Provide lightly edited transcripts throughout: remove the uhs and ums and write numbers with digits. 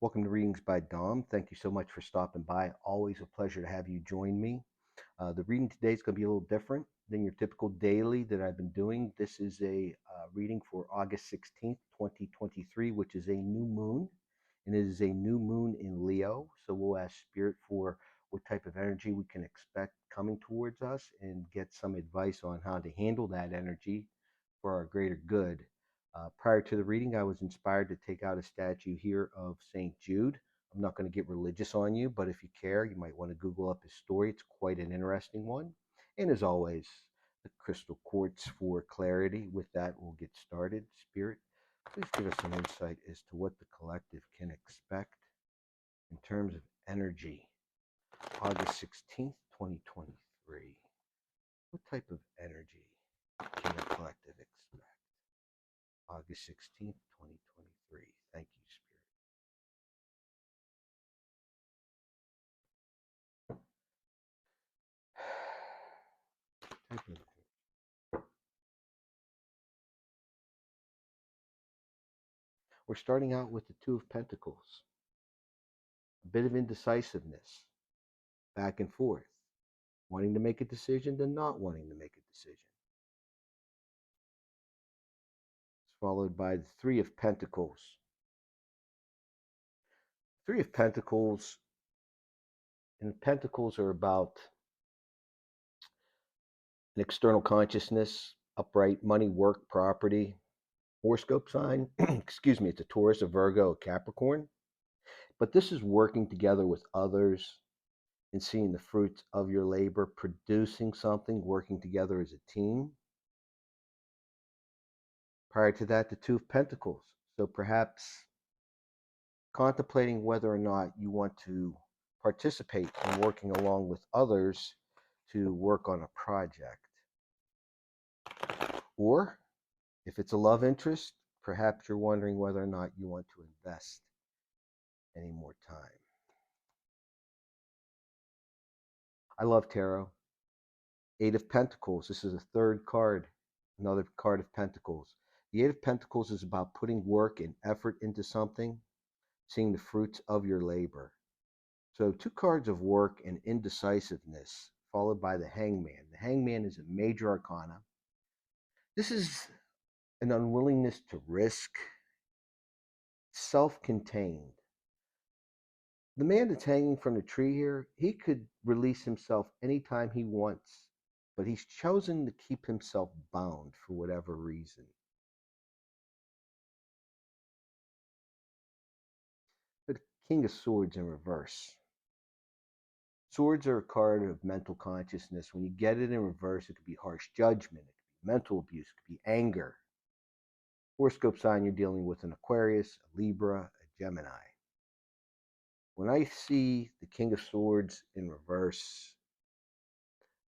Welcome to Readings by Dom. Thank you so much for stopping by. Always a pleasure to have you join me. The reading today is going to be a little different than your typical daily that I've been doing. This is a reading for August 16th, 2023, which is a new moon. And it is a new moon in Leo. So we'll ask Spirit for what type of energy we can expect coming towards us and get some advice on how to handle that energy for our greater good. Prior to the reading, I was inspired to take out a statue here of St. Jude. I'm not going to get religious on you, but if you care, you might want to Google up his story. It's quite an interesting one. And as always, the crystal quartz for clarity. With that, we'll get started. Spirit, please give us some insight as to what the collective can expect in terms of energy. August 16th, 2023. What type of energy can the collective expect? August 16th, 2023. Thank you, Spirit. We're starting out with the Two of Pentacles. A bit of indecisiveness, back and forth, wanting to make a decision, then not wanting to make a decision. It's followed by the Three of Pentacles. Three of Pentacles, and Pentacles are about an external consciousness, upright money, work, property. Horoscope sign, excuse me, it's a Taurus, a Virgo, a Capricorn. But this is working together with others and seeing the fruits of your labor, producing something, working together as a team. Prior to that, the Two of Pentacles. So perhaps contemplating whether or not you want to participate in working along with others to work on a project. Or if it's a love interest, perhaps you're wondering whether or not you want to invest any more time. I love tarot. Eight of Pentacles. This is a third card, another card of Pentacles. The Eight of Pentacles is about putting work and effort into something, seeing the fruits of your labor. So two cards of work and indecisiveness, followed by the Hangman. The Hangman is a major arcana. This is an unwillingness to risk, self-contained. The man that's hanging from the tree here, he could release himself anytime he wants, but he's chosen to keep himself bound for whatever reason. The King of Swords in reverse. Swords are a card of mental consciousness. When you get it in reverse, it could be harsh judgment, it could be mental abuse, it could be anger. Horoscope sign, you're dealing with an Aquarius, a Libra, a Gemini. When I see the King of Swords in reverse,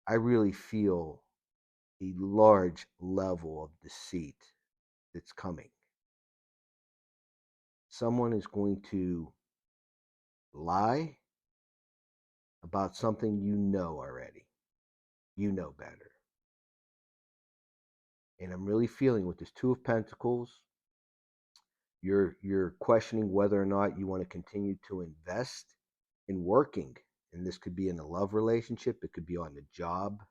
I really feel a large level of deceit that's coming. Someone is going to lie about something you know already. You know better. And I'm really feeling with this Two of Pentacles, you're questioning whether or not you want to continue to invest in working. And this could be in a love relationship, it could be on the job.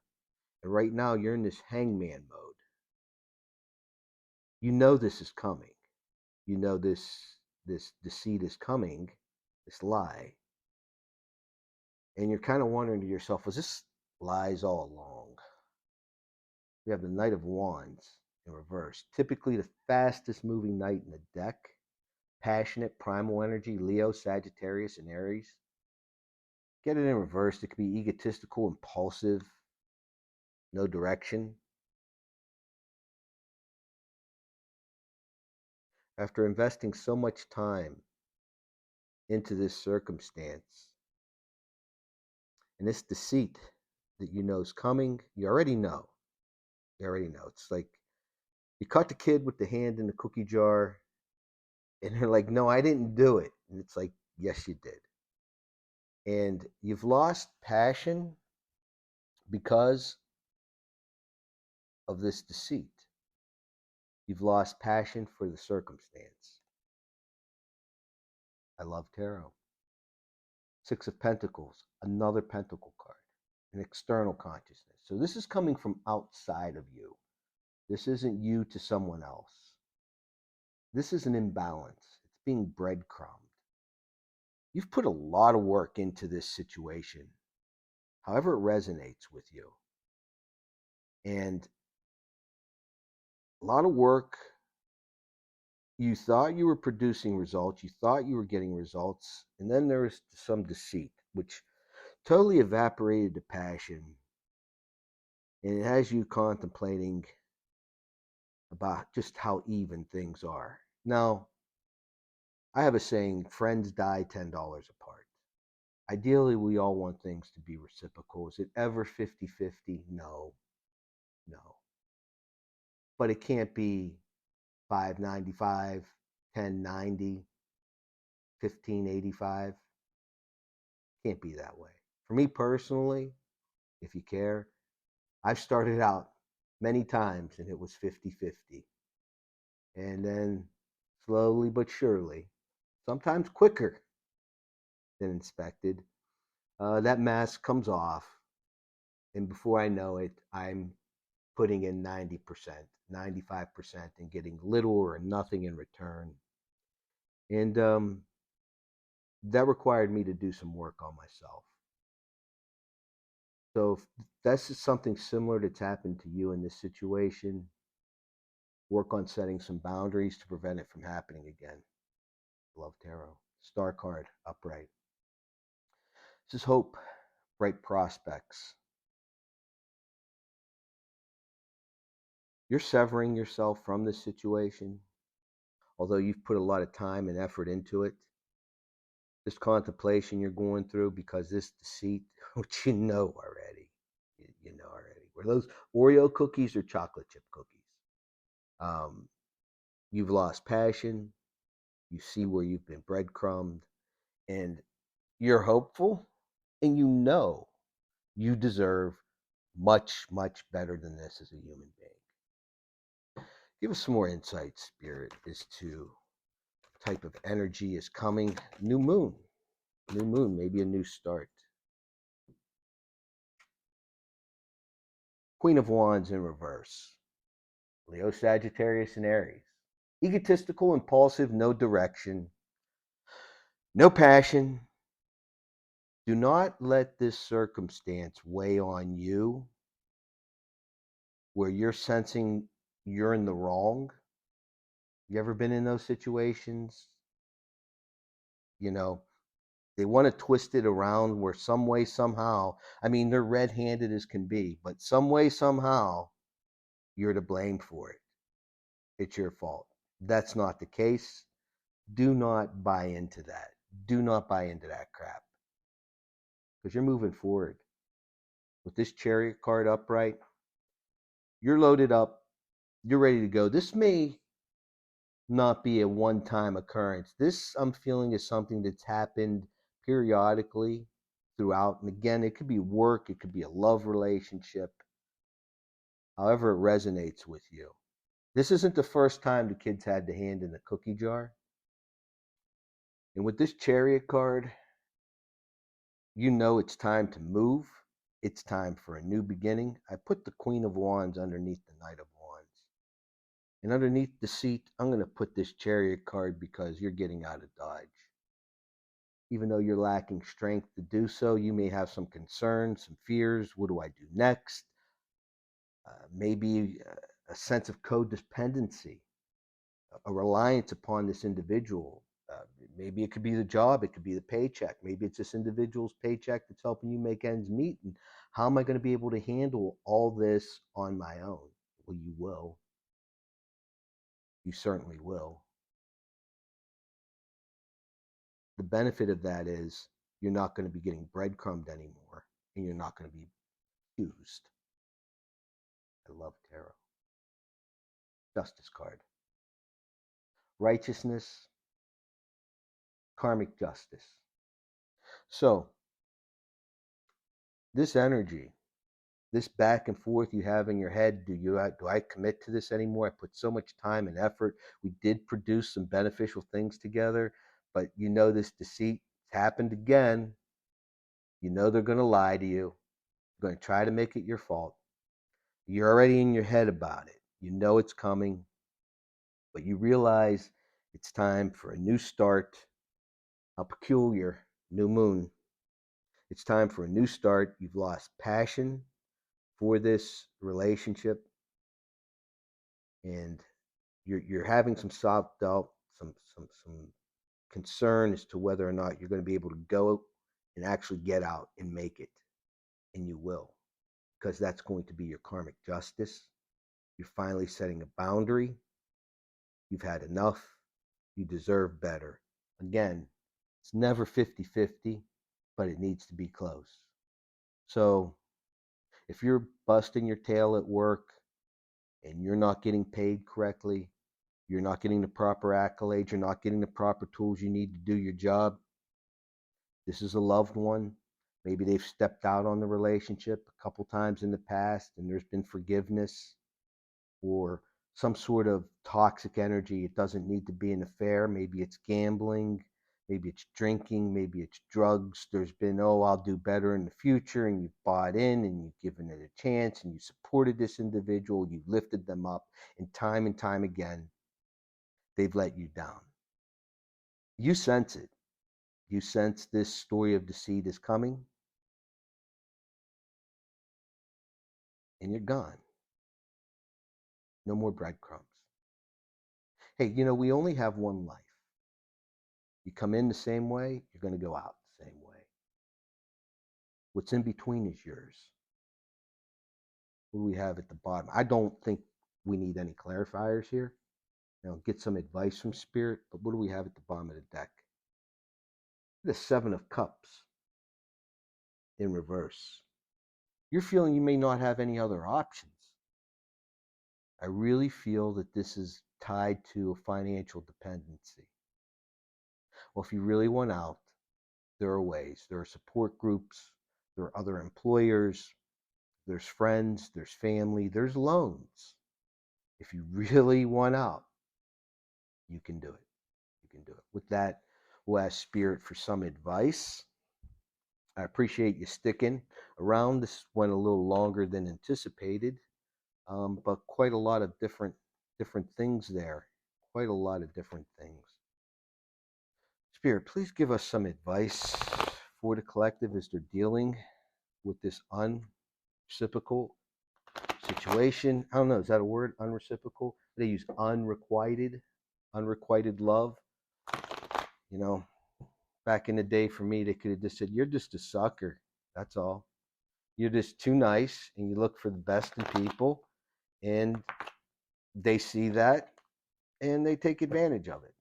And right now you're in this hangman mode. You know this is coming. You know this deceit is coming, this lie. And you're kind of wondering to yourself, was this lies all along? We have the Knight of Wands in reverse. Typically the fastest moving knight in the deck. Passionate, primal energy, Leo, Sagittarius, and Aries. Get it in reverse. It could be egotistical, impulsive, no direction. After investing so much time into this circumstance and this deceit that you know is coming, you already know. You already know. It's like you caught the kid with the hand in the cookie jar and they're like, no, I didn't do it. And it's like, yes, you did. And you've lost passion because of this deceit. You've lost passion for the circumstance. I love tarot. Six of Pentacles, another pentacle card, an external consciousness. So this is coming from outside of you. This isn't you to someone else. This is an imbalance. It's being breadcrumbed. You've put a lot of work into this situation, however it resonates with you. And a lot of work. You thought you were producing results, you thought you were getting results, and then there was some deceit, which totally evaporated the passion. And it has you contemplating about just how even things are. Now, I have a saying, friends die $10 apart. Ideally, we all want things to be reciprocal. Is it ever 50-50? No, no. But it can't be 5.95, 10.90, 15.85. Can't be that way. For me personally, if you care, I've started out many times and it was 50-50. And then slowly but surely, sometimes quicker than expected, that mask comes off. And before I know it, I'm putting in 90%, 95%, and getting little or nothing in return. And that required me to do some work on myself. So if that's just something similar that's happened to you in this situation, work on setting some boundaries to prevent it from happening again. Love tarot. Star card, upright. This is hope, bright prospects. You're severing yourself from this situation, although you've put a lot of time and effort into it. This contemplation you're going through because this deceit, which you know already, you know already. Were those Oreo cookies or chocolate chip cookies? You've lost passion. You see where you've been breadcrumbed, and you're hopeful, and you know you deserve much, much better than this as a human being. Give us some more insight, Spirit, as to what type of energy is coming. New moon, maybe a new start. Queen of Wands in reverse. Leo, Sagittarius, and Aries. Egotistical, impulsive, no direction, no passion. Do not let this circumstance weigh on you where you're sensing you're in the wrong. You ever been in those situations? You know, they want to twist it around where some way, somehow, I mean, they're red-handed as can be, but some way, somehow, you're to blame for it. It's your fault. That's not the case. Do not buy into that. Do not buy into that crap. Because you're moving forward. With this Chariot card upright, you're loaded up. You're ready to go. This may not be a one-time occurrence. This, I'm feeling, is something that's happened periodically throughout. And again, it could be work, it could be a love relationship, however it resonates with you. This isn't the first time the kids had the hand in the cookie jar. And with this Chariot card, you know it's time to move. It's time for a new beginning. I put the Queen of Wands underneath the Knight of Wands. And underneath the seat, I'm going to put this Chariot card because you're getting out of Dodge. Even though you're lacking strength to do so, you may have some concerns, some fears. What do I do next? Maybe a sense of codependency, a reliance upon this individual. Maybe it could be the job, it could be the paycheck. Maybe it's this individual's paycheck that's helping you make ends meet. And how am I going to be able to handle all this on my own? Well, you will. You certainly will. The benefit of that is you're not going to be getting breadcrumbed anymore, and you're not going to be used. I love tarot. Justice card. Righteousness, karmic justice. So, this energy, this back and forth you have in your head, do I commit to this anymore? I put so much time and effort. We did produce some beneficial things together, but you know this deceit happened again. You know they're going to lie to you. They're going to try to make it your fault. You're already in your head about it. You know it's coming, but you realize it's time for a new start. How peculiar, new moon. It's time for a new start. You've lost passion for this relationship, and you're having some self-doubt, some concern as to whether or not you're going to be able to go and actually get out and make it. And you will, because that's going to be your karmic justice. You're finally setting a boundary. You've had enough. You deserve better. Again, it's never 50-50, but it needs to be close. So if you're busting your tail at work and you're not getting paid correctly, you're not getting the proper accolades, you're not getting the proper tools you need to do your job, this is a loved one. Maybe they've stepped out on the relationship a couple times in the past and there's been forgiveness, or some sort of toxic energy. It doesn't need to be an affair. Maybe it's gambling, maybe it's drinking, maybe it's drugs. There's been, oh, I'll do better in the future, and you've bought in and you've given it a chance and you supported this individual, you lifted them up, and time again, they've let you down. You sense it. You sense this story of deceit is coming, and you're gone. No more breadcrumbs. Hey, we only have one life. You come in the same way, you're going to go out the same way. What's in between is yours. What do we have at the bottom? I don't think we need any clarifiers here. Get some advice from Spirit, but what do we have at the bottom of the deck? The Seven of Cups in reverse. You're feeling you may not have any other options. I really feel that this is tied to a financial dependency. Well, if you really want out, there are ways. There are support groups. There are other employers. There's friends. There's family. There's loans. If you really want out, you can do it. You can do it. With that, we'll ask Spirit for some advice. I appreciate you sticking around. This went a little longer than anticipated, but quite a lot of different things there. Quite a lot of different things. Spirit, please give us some advice for the collective as they're dealing with this unreciprocal situation. I don't know, is that a word? Unreciprocal? They use unrequited love. Back in the day for me, they could have just said, you're just a sucker. That's all. You're just too nice and you look for the best in people, and they see that and they take advantage of it.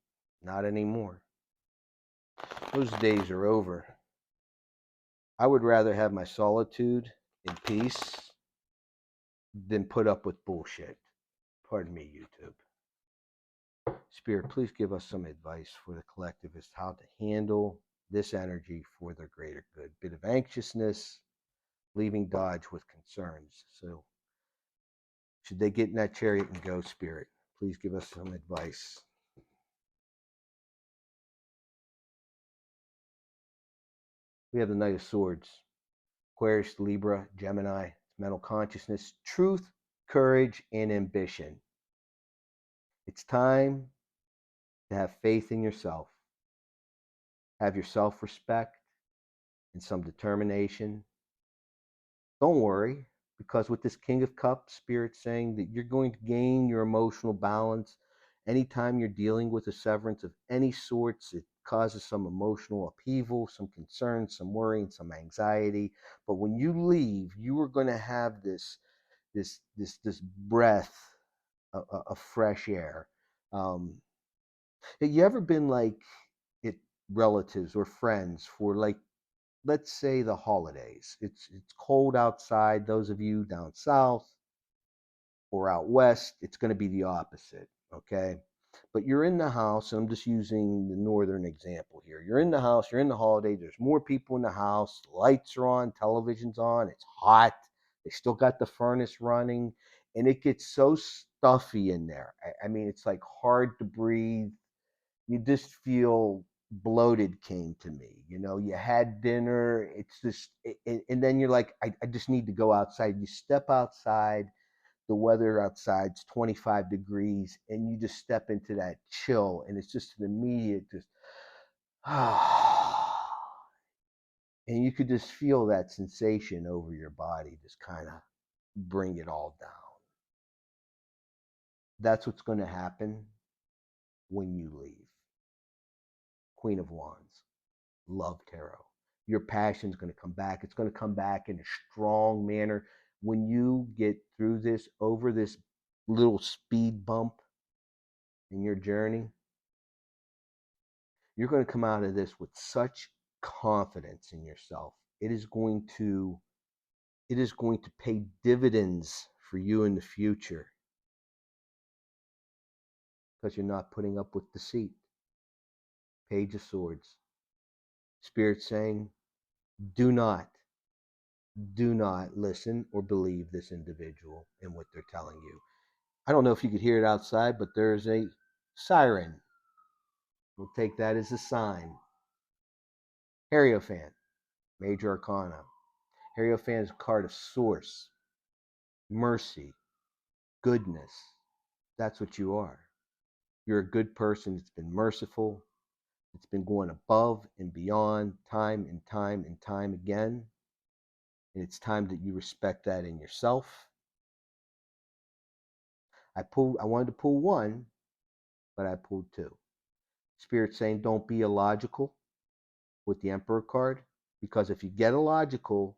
Not anymore. Those days are over. I would rather have my solitude and peace than put up with bullshit. Pardon me, YouTube. Spirit, please give us some advice for the collective as to how to handle this energy for their greater good. Bit of anxiousness, leaving Dodge with concerns. So, should they get in that chariot and go, Spirit? Please give us some advice. We have the Knight of Swords. Aquarius, Libra, Gemini, mental consciousness, truth, courage, and ambition. It's time to have faith in yourself. Have your self-respect and some determination. Don't worry, because with this King of Cups, Spirit saying that you're going to gain your emotional balance. Anytime you're dealing with a severance of any sorts, it causes some emotional upheaval, some concern, some worry, and some anxiety. But when you leave, you are going to have this breath of fresh air. Have you ever been like it relatives or friends for, like, let's say the holidays? It's cold outside. Those of you down south or out west, it's going to be the opposite, okay? But you're in the house, and I'm just using the northern example here. You're in the house, you're in the holiday, there's more people in the house, lights are on, television's on, it's hot, they still got the furnace running, and it gets so stuffy in there. I mean, it's like hard to breathe. You just feel bloated came to me. You know, you had dinner, it's just, and then you're like, I just need to go outside. You step outside, the weather outside's 25 degrees, and you just step into that chill, and it's just an immediate, just, and you could just feel that sensation over your body, just kind of bring it all down. That's what's going to happen when you leave. Queen of Wands, love tarot. Your passion's going to come back. It's going to come back in a strong manner. When you get through this, over this little speed bump in your journey, you're going to come out of this with such confidence in yourself. It is going to pay dividends for you in the future, because you're not putting up with deceit. Page of Swords. Spirit saying, do not listen or believe this individual and what they're telling you. I don't know if you could hear it outside, but there's a siren. We'll take that as a sign. Hierophant, Major Arcana. Hierophant is a card of source, mercy, goodness. That's what you are. You're a good person that's been merciful. It's been going above and beyond time and time and time again. And it's time that you respect that in yourself. I wanted to pull one, but I pulled two. Spirit saying don't be illogical with the Emperor card, because if you get illogical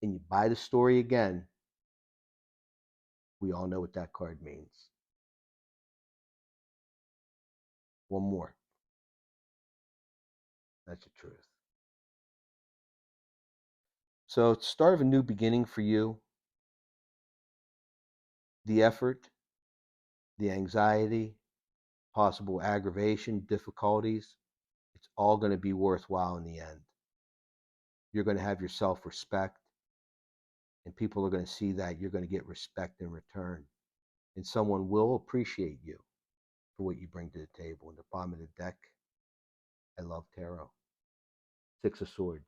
and you buy the story again, we all know what that card means. One more. That's the truth. So it's the start of a new beginning for you. The effort, the anxiety, possible aggravation, difficulties, it's all going to be worthwhile in the end. You're going to have your self-respect, and people are going to see that you're going to get respect in return. And someone will appreciate you for what you bring to the table. In the bottom of the deck, I love tarot. Six of Swords,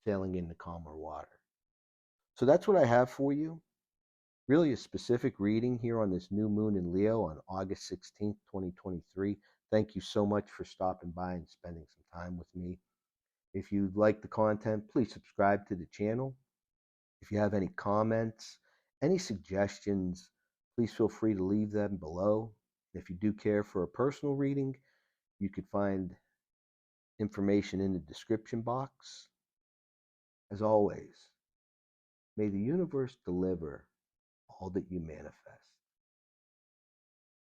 sailing into calmer water. So that's what I have for you. Really a specific reading here on this new moon in Leo on August 16th, 2023. Thank you so much for stopping by and spending some time with me. If you like the content, please subscribe to the channel. If you have any comments, any suggestions, please feel free to leave them below. If you do care for a personal reading, you could find information in the description box. As always, may the universe deliver all that you manifest.